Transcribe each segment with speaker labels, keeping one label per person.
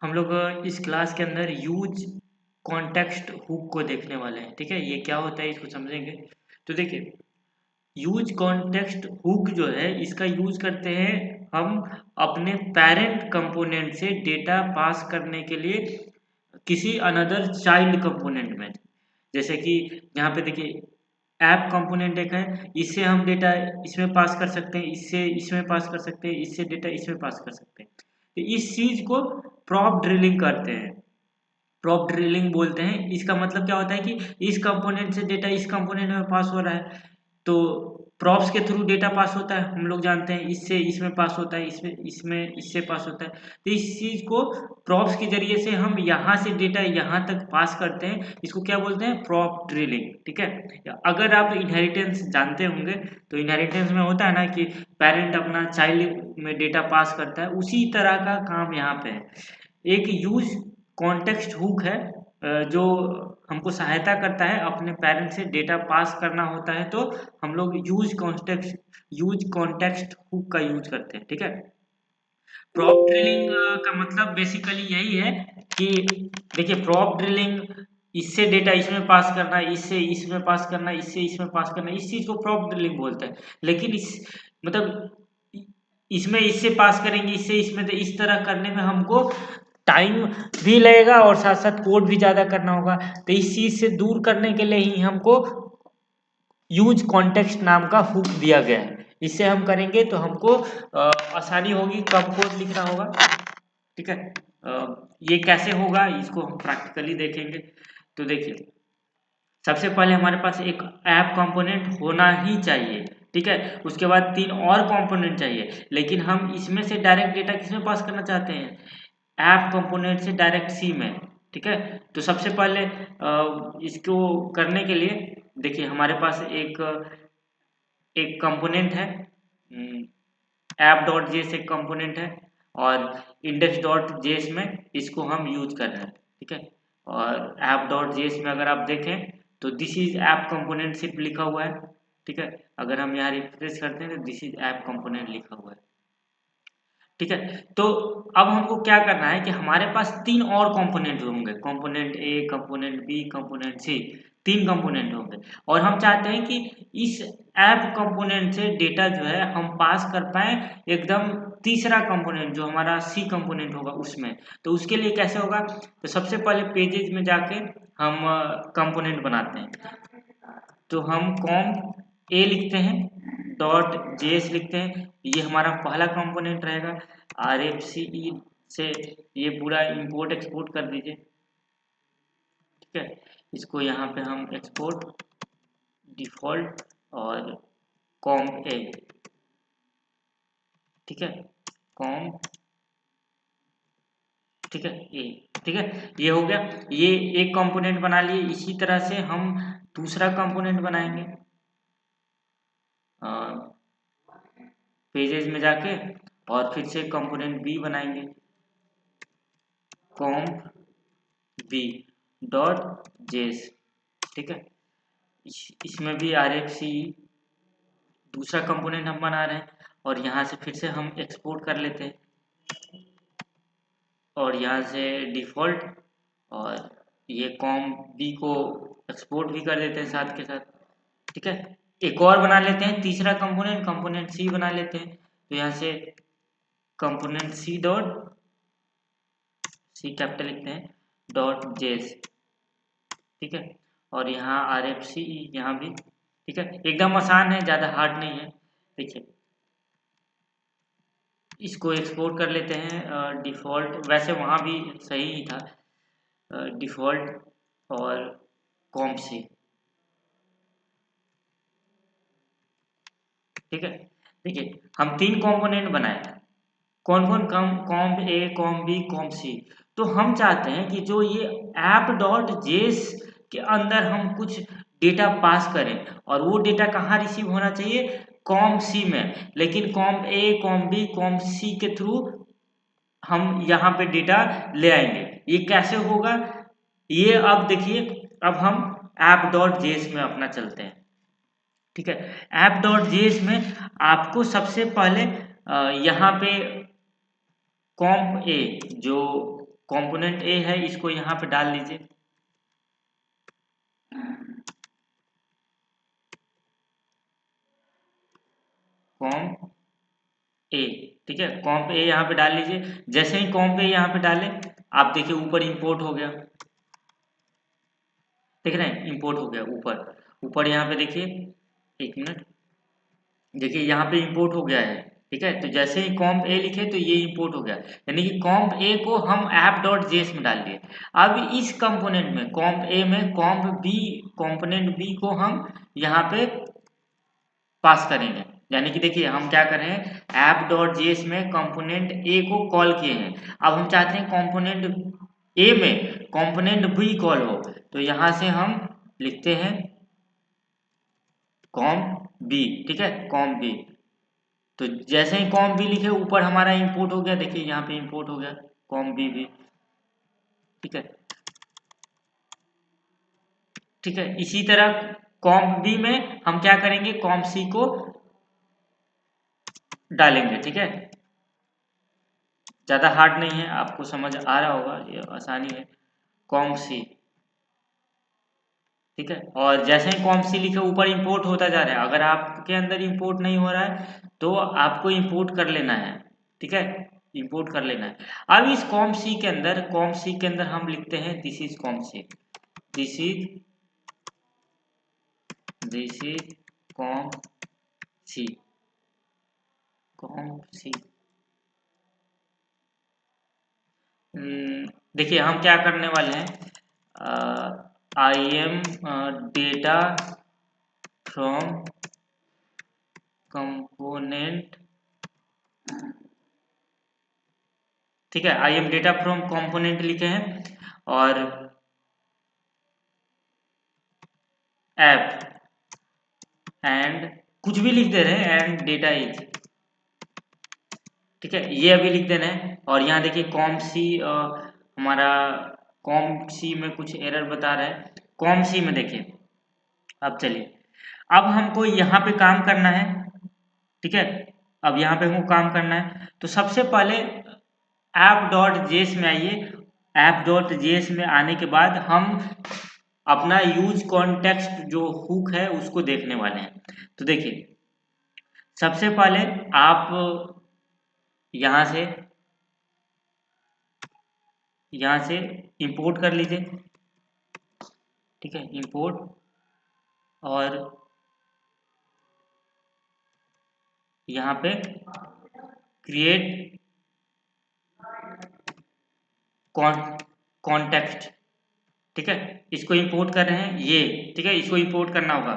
Speaker 1: हम लोग इस क्लास के अंदर यूज कॉन्टेक्स्ट हुक को देखने वाले हैं। ठीक है, ये क्या होता है इसको समझेंगे। तो देखिए, यूज कॉन्टेक्स्ट हुक जो है इसका यूज करते हैं हम अपने पेरेंट कंपोनेंट से डेटा पास करने के लिए किसी अनदर चाइल्ड कंपोनेंट में। जैसे कि यहाँ पे देखिए, ऐप कंपोनेंट एक है, इससे हम डेटा इसमें पास कर सकते हैं, इससे इसमें पास कर सकते हैं, इससे डेटा इसमें पास कर सकते हैं। तो इस चीज को प्रॉप ड्रिलिंग करते हैं, प्रॉप ड्रिलिंग बोलते हैं। इसका मतलब क्या होता है कि इस कंपोनेंट से डेटा इस कंपोनेंट में पास हो रहा है, तो प्रॉप्स के थ्रू डेटा पास होता है। हम लोग जानते हैं इससे इसमें पास होता है, इसमें इसमें इससे पास होता है। तो इस चीज को प्रॉप्स के जरिए से हम यहाँ से डेटा यहाँ तक पास करते हैं, इसको क्या बोलते हैं, प्रॉप ड्रिलिंग। ठीक है, अगर आप इनहेरिटेंस जानते होंगे तो इनहेरिटेंस में होता है ना कि पेरेंट अपना चाइल्ड में डेटा पास करता है, उसी तरह का काम यहाँ पे है। एक यूज कॉन्टेक्स्ट हुक है जो हमको सहायता करता है अपने पेरेंट से डेटा पास करना होता है, तो हम लोग यूज कॉन्टेक्स्ट हुक का यूज करते हैं। ठीक है, प्रॉप ड्रिलिंग का मतलब बेसिकली यही है कि देखिए, प्रॉप ड्रिलिंग इससे डेटा इसमें पास करना, इससे इसमें पास करना, इससे इसमें पास करना, इस चीज को प्रॉप ड्रिलिंग बोलते हैं। लेकिन इस मतलब इसमें इससे पास करेंगे, इससे इसमें, तो इस तरह करने में हमको टाइम भी लगेगा और साथ साथ कोड भी ज्यादा करना होगा। तो इस चीज से दूर करने के लिए ही हमको यूज कॉन्टेक्स्ट नाम का हुक दिया गया है। इससे हम करेंगे तो हमको आसानी होगी, कम कोड लिखना होगा। ठीक है, ये कैसे होगा इसको हम प्रैक्टिकली देखेंगे। तो देखिए, सबसे पहले हमारे पास एक ऐप कंपोनेंट होना ही चाहिए। ठीक है, उसके बाद 3 और कंपोनेंट चाहिए, लेकिन हम इसमें से डायरेक्ट डेटा किसमें पास करना चाहते हैं, ऐप कंपोनेंट से डायरेक्ट सी में। ठीक है, तो सबसे पहले इसको करने के लिए देखिए, हमारे पास एक एक कंपोनेंट है, ऐप डॉट जेएस एक कंपोनेंट है, और इंडेक्स डॉट जेएस में इसको हम यूज कर रहे हैं। ठीक है, और ऐप डॉट जेएस में अगर आप देखें तो दिस इज ऐप कंपोनेंट सिर्फ लिखा हुआ है। ठीक है, अगर हम यहाँ रिफ्रेश करते हैं तो दिस इज ऐप कंपोनेंट लिखा हुआ है। ठीक है, तो अब हमको क्या करना है कि हमारे पास 3 और कंपोनेंट होंगे, component A, component B, component C, 3 component होंगे। और हम चाहते हैं कि इस ऐप कंपोनेंट से डेटा जो है हम पास कर पाए एकदम तीसरा कंपोनेंट जो हमारा सी कंपोनेंट होगा उसमें। तो उसके लिए कैसे होगा, तो सबसे पहले पेजेस में जाके हम कंपोनेंट बनाते हैं। तो हम कॉम ए लिखते हैं, डॉट जेएस लिखते हैं, ये हमारा पहला कंपोनेंट रहेगा। आर एफ सी ई से ये पूरा इंपोर्ट एक्सपोर्ट कर दीजिए। ठीक है, इसको यहाँ पे हम एक्सपोर्ट डिफॉल्ट और कॉम ए। ठीक है, कॉम, ठीक है ए। ठीक है, ये हो गया, ये एक कंपोनेंट बना लिए। इसी तरह से हम दूसरा कंपोनेंट बनाएंगे, पेजेस में जाके, और फिर से कंपोनेंट बी बनाएंगे, कॉम बी डॉट जेस। ठीक है, इसमें भी आर एफ सी दूसरा कंपोनेंट हम बना रहे हैं, और यहाँ से फिर से हम एक्सपोर्ट कर लेते हैं, और यहाँ से डिफॉल्ट, और ये कॉम बी को एक्सपोर्ट भी कर देते हैं साथ के साथ। ठीक है, एक और बना लेते हैं तीसरा कंपोनेंट, कंपोनेंट सी बना लेते हैं। तो यहाँ से कंपोनेंट सी डॉट, सी कैपिटल लिखते हैं, डॉट जेस। ठीक है, और यहाँ आर एफ सी यहाँ भी। ठीक है, एकदम आसान है, ज़्यादा हार्ड नहीं है। देखिए, इसको एक्सपोर्ट कर लेते हैं, डिफ़ॉल्ट, वैसे वहाँ भी सही ही था, डिफ़ॉल्ट और कॉम सी। ठीक है, देखिए हम 3 कंपोनेंट बनाए, कौन कौन, com A, com B, com C. तो हम चाहते हैं कि जो ये ऐप डॉट जेस के अंदर हम कुछ डेटा पास करें, और वो डेटा कहाँ रिसीव होना चाहिए, कॉम सी में। लेकिन com A, com B, com C के थ्रू हम यहाँ पे डेटा ले आएंगे। ये कैसे होगा, ये अब देखिए, अब हम ऐप डॉट जेएस में अपना चलते हैं। ठीक है, ऐप डॉट जेएस में आपको सबसे पहले यहाँ पे कॉम ए जो कंपोनेंट ए है, इसको यहाँ पे डाल लीजिए। कॉम्प ए, ठीक है, कॉम्प ए यहाँ पे डाल लीजिए। जैसे ही कॉम्प ए यहाँ पे डाले, आप देखिए ऊपर इंपोर्ट हो गया, देख रहे हैं, इंपोर्ट हो गया ऊपर। ऊपर यहाँ पे देखिए, एक मिनट, देखिए यहाँ पे इंपोर्ट हो गया है, ठीक है। तो जैसे ही कॉम्प ए लिखे तो ये इंपोर्ट हो गया, यानी कि कॉम्प ए को हम app.js में डाल दिए। अब इस कंपोनेंट में, कॉम्प ए में, कॉम्प बी, कंपोनेंट बी को हम यहाँ पे पास करेंगे। यानी कि देखिए हम क्या कर रहे हैं, app.js में कंपोनेंट ए को कॉल किए हैं, अब हम चाहते हैं कंपोनेंट ए में कंपोनेंट बी कॉल हो, तो यहाँ से हम लिखते हैं कॉम्प बी, ठीक है, कॉम्प बी। तो जैसे ही कॉम बी लिखे, ऊपर हमारा इंपोर्ट हो गया, देखिए यहाँ पे इंपोर्ट हो गया कॉम बी भी, ठीक है, ठीक है। इसी तरह कॉम बी में हम क्या करेंगे, कॉम सी को डालेंगे, ठीक है। ज्यादा हार्ड नहीं है, आपको समझ आ रहा होगा, ये आसानी है, कॉम सी, ठीक है। और जैसे ही कॉम सी लिखे, ऊपर इंपोर्ट होता जा रहा है। अगर आपके अंदर इंपोर्ट नहीं हो रहा है तो आपको इंपोर्ट कर लेना है, ठीक है, इंपोर्ट कर लेना है। अब इस कॉम सी के अंदर, कॉम सी के अंदर हम लिखते हैं this is com C, this is com C, com C. देखिए हम क्या करने वाले हैं, I am data from component, ठीक है, I am data from component लिखे हैं, और ऐप एंड कुछ भी लिख दे रहे हैं, एंड डेटा इज, ठीक है, ये अभी लिख देना है। और यहाँ देखिए कॉम सी, हमारा कॉम सी में कुछ एरर बता रहा है, कॉम सी में देखिए। अब चलिए, अब हमको यहाँ पे काम करना है, ठीक है, अब यहाँ पे हमको काम करना है। तो सबसे पहले app.js में आइए, app.js में आने के बाद हम अपना यूज कॉन्टेक्स्ट जो हुक है उसको देखने वाले हैं। तो देखिए सबसे पहले आप यहाँ से इंपोर्ट कर लीजिए, ठीक है, इंपोर्ट, और यहाँ पे क्रिएट कॉन्टेक्स्ट, ठीक है, इसको इंपोर्ट कर रहे हैं ये, ठीक है, इसको इंपोर्ट करना होगा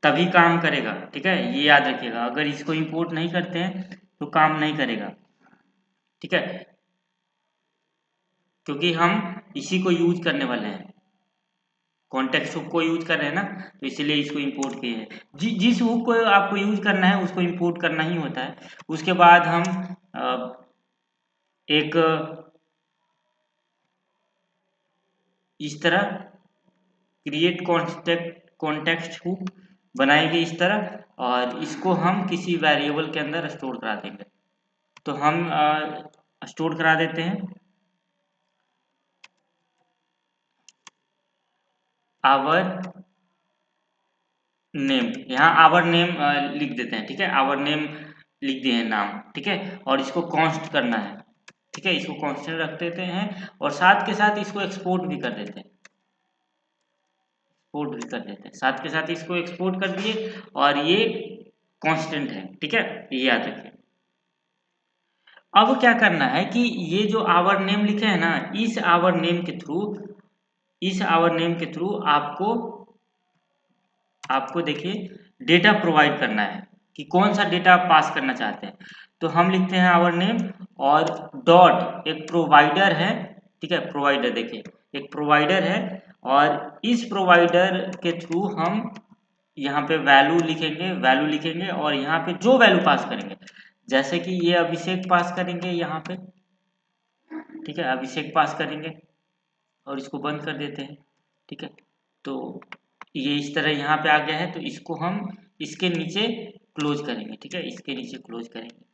Speaker 1: तभी काम करेगा, ठीक है, ये याद रखिएगा। अगर इसको इंपोर्ट नहीं करते हैं तो काम नहीं करेगा, ठीक है, क्योंकि हम इसी को यूज करने वाले हैं, कॉन्टेक्स्ट हुक को यूज कर रहे हैं ना, तो इसीलिए इसको इंपोर्ट किए हैं। जिस हुक को आपको यूज करना है उसको इंपोर्ट करना ही होता है। उसके बाद हम एक इस तरह क्रिएट कॉन्टेक्स्ट हुक बनाएंगे इस तरह, और इसको हम किसी वेरिएबल के अंदर स्टोर करा देंगे। तो हम स्टोर करा देते हैं आवर नेम, यहाँ आवर नेम लिख देते हैं, ठीक है, आवर नेम लिख दिए हैं नाम, ठीक है, और इसको कॉन्स्ट करना है, ठीक है, इसको कांस्टेंट रख देते हैं, और साथ के साथ इसको एक्सपोर्ट भी कर देते हैं, एक्सपोर्ट भी कर देते हैं, साथ के साथ इसको एक्सपोर्ट कर दिए, और ये कांस्टेंट है, ठीक है, ये याद रखिए। अब क्या करना है कि ये जो आवर नेम लिखे हैं ना, इस आवर नेम के थ्रू, इस आवर नेम के थ्रू आपको देखिए डेटा प्रोवाइड करना है कि कौन सा डेटा आप पास करना चाहते हैं। तो हम लिखते हैं आवर नेम, और डॉट एक प्रोवाइडर है, ठीक है, प्रोवाइडर, देखिए एक प्रोवाइडर है, और इस प्रोवाइडर के थ्रू हम यहाँ पे वैल्यू लिखेंगे, वैल्यू लिखेंगे, और यहाँ पे जो वैल्यू पास करेंगे, जैसे कि ये अभिषेक पास करेंगे यहाँ पे, ठीक है, अभिषेक पास करेंगे, और इसको बंद कर देते हैं, ठीक है। तो ये इस तरह यहाँ पे आ गया है, तो इसको हम इसके नीचे क्लोज करेंगे, ठीक है, इसके नीचे क्लोज करेंगे,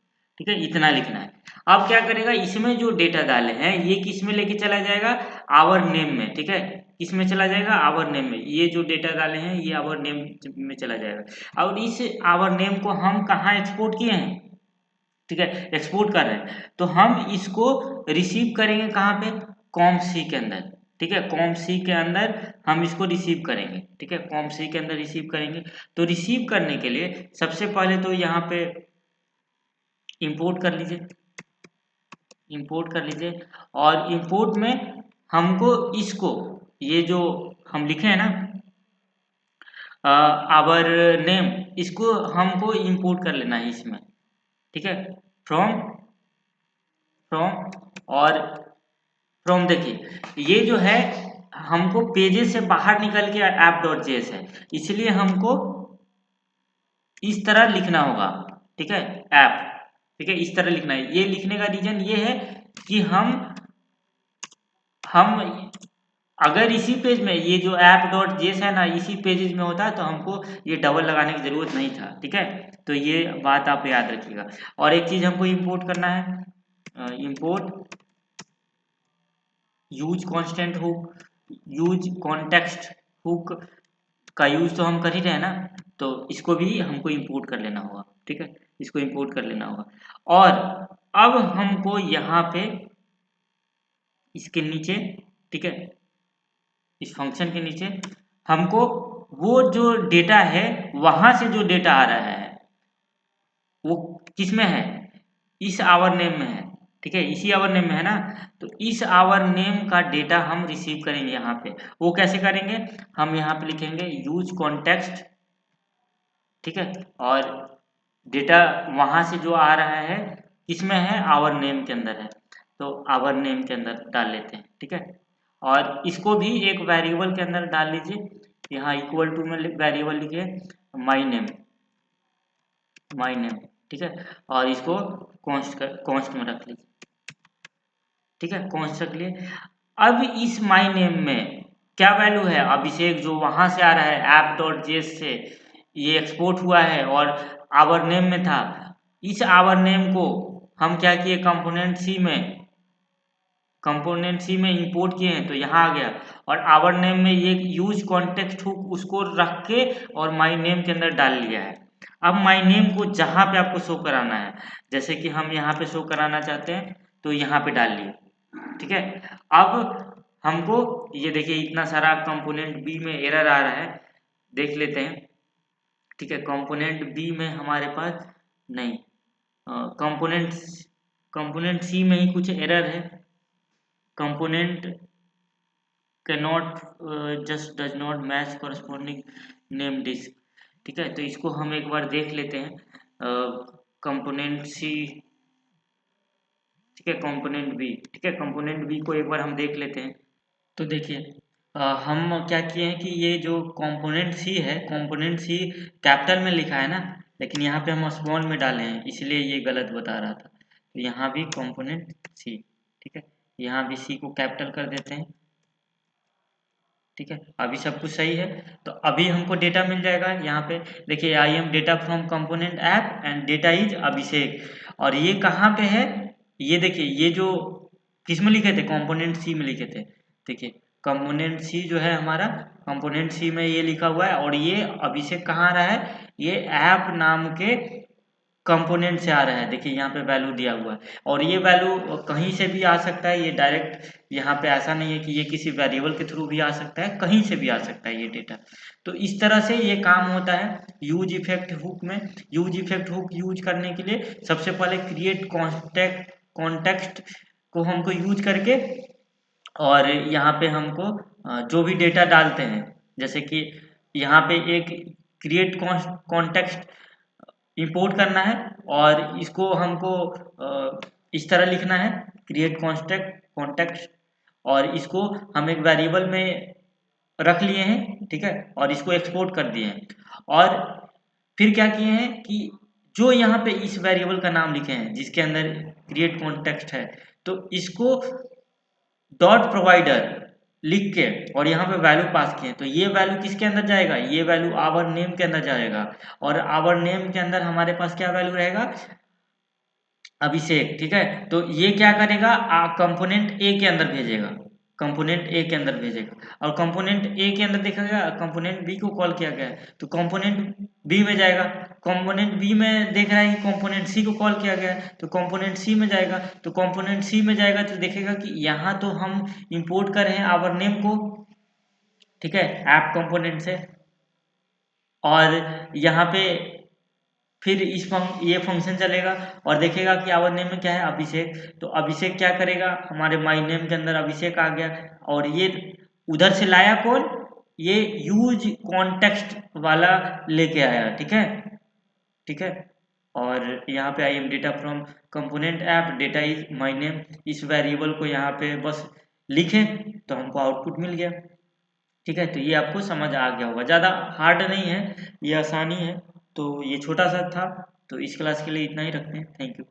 Speaker 1: ठीक है, इतना लिखना है। अब क्या करेगा, इसमें जो डेटा डाले हैं ये किस में लेके चला जाएगा, आवर नेम में, ठीक है, किस में चला जाएगा, आवर नेम में। ये जो डेटा डाले हैं ये आवर नेम में चला जाएगा। और इस आवर नेम को हम कहाँ एक्सपोर्ट किए हैं, ठीक है, एक्सपोर्ट कर रहे हैं, तो हम इसको रिसीव करेंगे कहाँ पे, कॉम सी के अंदर, ठीक है, कॉम सी के अंदर हम इसको रिसीव करेंगे, ठीक है, कॉम सी के अंदर रिसीव करेंगे। तो रिसीव करने के लिए सबसे पहले तो यहाँ पे इंपोर्ट कर लीजिए, इंपोर्ट कर लीजिए। और इंपोर्ट में हमको इसको, ये जो हम लिखे हैं ना आवर नेम, इसको हमको इंपोर्ट कर लेना है इसमें, ठीक है, फ्रॉम फ्रॉम और फ्रॉम। देखिए ये जो है हमको पेजेस से बाहर निकल के ऐप डॉट जेएस है, इसलिए हमको इस तरह लिखना होगा, ठीक है, ऐप, ठीक है, इस तरह लिखना है। ये लिखने का रीजन ये है कि हम अगर इसी पेज में ये जो ऐप डॉट जेएस है ना, इसी पेजेस में होता तो हमको ये डबल लगाने की जरूरत नहीं था, ठीक है। तो ये बात आप याद रखिएगा। और एक चीज हमको इंपोर्ट करना है, import use constant hook, use context hook का यूज तो हम कर ही रहे हैं ना, तो इसको भी हमको इंपोर्ट कर लेना होगा, ठीक है, इसको इंपोर्ट कर लेना होगा। और अब हमको यहाँ पे इसके नीचे, ठीक है, इस फंक्शन के नीचे हमको वो जो डेटा है वहां से जो डेटा आ रहा है वो किस में है, इस आवर नेम में है, ठीक है, इसी आवर नेम में है ना। तो इस आवर नेम का डेटा हम रिसीव करेंगे यहाँ पे। वो कैसे करेंगे, हम यहाँ पे लिखेंगे यूज कॉन्टेक्स्ट, ठीक है, और डेटा वहां से जो आ रहा है किसमें है, आवर नेम के अंदर है, तो आवर नेम के अंदर डाल लेते हैं, ठीक है। और इसको भी एक वेरिएबल के अंदर डाल लीजिए, यहाँ इक्वल टू में वेरिएबल लिखिए माई नेम, माई नेम, ठीक है, और इसको कॉन्स्ट में रख लीजिए, ठीक है, कॉन्स्ट रख लिए। अब इस माई नेम में क्या वैल्यू है, अभिषेक जो वहां से आ रहा है ऐप डॉट जेएस से ये एक्सपोर्ट हुआ है और आवर नेम में था, इस आवर नेम को हम क्या किए, कंपोनेंट सी में इंपोर्ट किए हैं तो यहाँ आ गया। और आवर नेम में ये यूज कॉन्टेक्स्ट हुक उसको रख के और माई नेम के अंदर डाल लिया है। अब माई नेम को जहाँ पे आपको शो कराना है, जैसे कि हम यहाँ पे शो कराना चाहते हैं तो यहाँ पे डाल लिए, ठीक है। अब हमको ये देखिए इतना सारा कंपोनेंट बी में एरर आ रहा है, देख लेते हैं, ठीक है। कंपोनेंट बी में हमारे पास नहीं, कंपोनेंट कंपोनेंट सी में ही कुछ एरर है, component cannot just does not match corresponding name disk, ठीक है। तो इसको हम एक बार देख लेते हैं, कंपोनेंट सी, ठीक है, कंपोनेंट बी, ठीक है, कंपोनेंट बी को एक बार हम देख लेते हैं। तो देखिए हम क्या किए हैं कि ये जो कंपोनेंट सी है, कंपोनेंट सी कैपिटल में लिखा है ना, लेकिन यहाँ पे हम स्मॉल में डाले हैं इसलिए ये गलत बता रहा था। तो यहाँ भी कंपोनेंट सी, ठीक है, यहाँ भी सी को कैपिटल कर देते हैं, ठीक है, अभी सब कुछ सही है। तो अभी हमको डेटा मिल जाएगा यहाँ पे, देखिए I am data from component app and data is Abhishek. और ये कहाँ पे है, ये देखिए ये जो किस में लिखे थे, कंपोनेंट सी में लिखे थे, देखिए कंपोनेंट सी जो है हमारा, कंपोनेंट सी में ये लिखा हुआ है। और ये अभिषेक कहाँ आ रहा है, ये ऐप नाम के कंपोनेंट से आ रहा है, देखिए यहाँ पे वैल्यू दिया हुआ है। और ये वैल्यू कहीं से भी आ सकता है, ये डायरेक्ट यहाँ पे ऐसा नहीं है कि ये किसी वेरिएबल के थ्रू भी आ सकता है, कहीं से भी आ सकता है ये डेटा। तो इस तरह से ये काम होता है यूज इफेक्ट हुक में। यूज इफेक्ट हुक यूज करने के लिए सबसे पहले क्रिएट कॉन्टेक्स्ट को हमको यूज करके, और यहाँ पे हमको जो भी डेटा डालते हैं, जैसे कि यहाँ पे एक क्रिएट कॉन्टेक्स्ट इंपोर्ट करना है और इसको हमको इस तरह लिखना है क्रिएट कॉन्टेक्स्ट, और इसको हम एक वेरिएबल में रख लिए हैं, ठीक है, और इसको एक्सपोर्ट कर दिए हैं। और फिर क्या किए हैं कि जो यहाँ पे इस वेरिएबल का नाम लिखे हैं जिसके अंदर क्रिएट कॉन्टेक्स्ट है, तो इसको डॉट प्रोवाइडर लिख के और यहाँ पे वैल्यू पास किए, तो ये वैल्यू किसके अंदर जाएगा, ये वैल्यू आवर नेम के अंदर जाएगा। और आवर नेम के अंदर हमारे पास क्या वैल्यू रहेगा, अभिषेक, ठीक है। तो ये क्या करेगा, कंपोनेंट ए के अंदर भेजेगा, कंपोनेंट ए के अंदर भेजेगा, और कंपोनेंट ए के अंदर देखा गया कंपोनेंट बी को कॉल किया गया है, तो कंपोनेंट बी में जाएगा। कंपोनेंट बी में देख रहा है कि कंपोनेंट सी को कॉल किया गया है, तो कंपोनेंट सी में जाएगा। तो कंपोनेंट सी में जाएगा तो देखेगा कि यहाँ तो हम इंपोर्ट कर रहे हैं आवर नेम को, ठीक है, ऐप कंपोनेंट से, और यहाँ पे फिर ये फंक्शन चलेगा और देखेगा कि आवर नेम में क्या है, अभिषेक। तो अभिषेक क्या करेगा, हमारे माई नेम के अंदर अभिषेक आ गया, और ये उधर से लाया कौन, ये यूज कॉन्टेक्स्ट वाला लेके आया, ठीक है, ठीक है। और यहाँ पे आई am data from component app, data is my name, इस वेरिएबल को यहाँ पे बस लिखें तो हमको आउटपुट मिल गया, ठीक है। तो ये आपको समझ आ गया होगा, ज़्यादा हार्ड नहीं है, ये आसानी है। तो ये छोटा सा था, तो इस क्लास के लिए इतना ही रखते हैं। Thank you.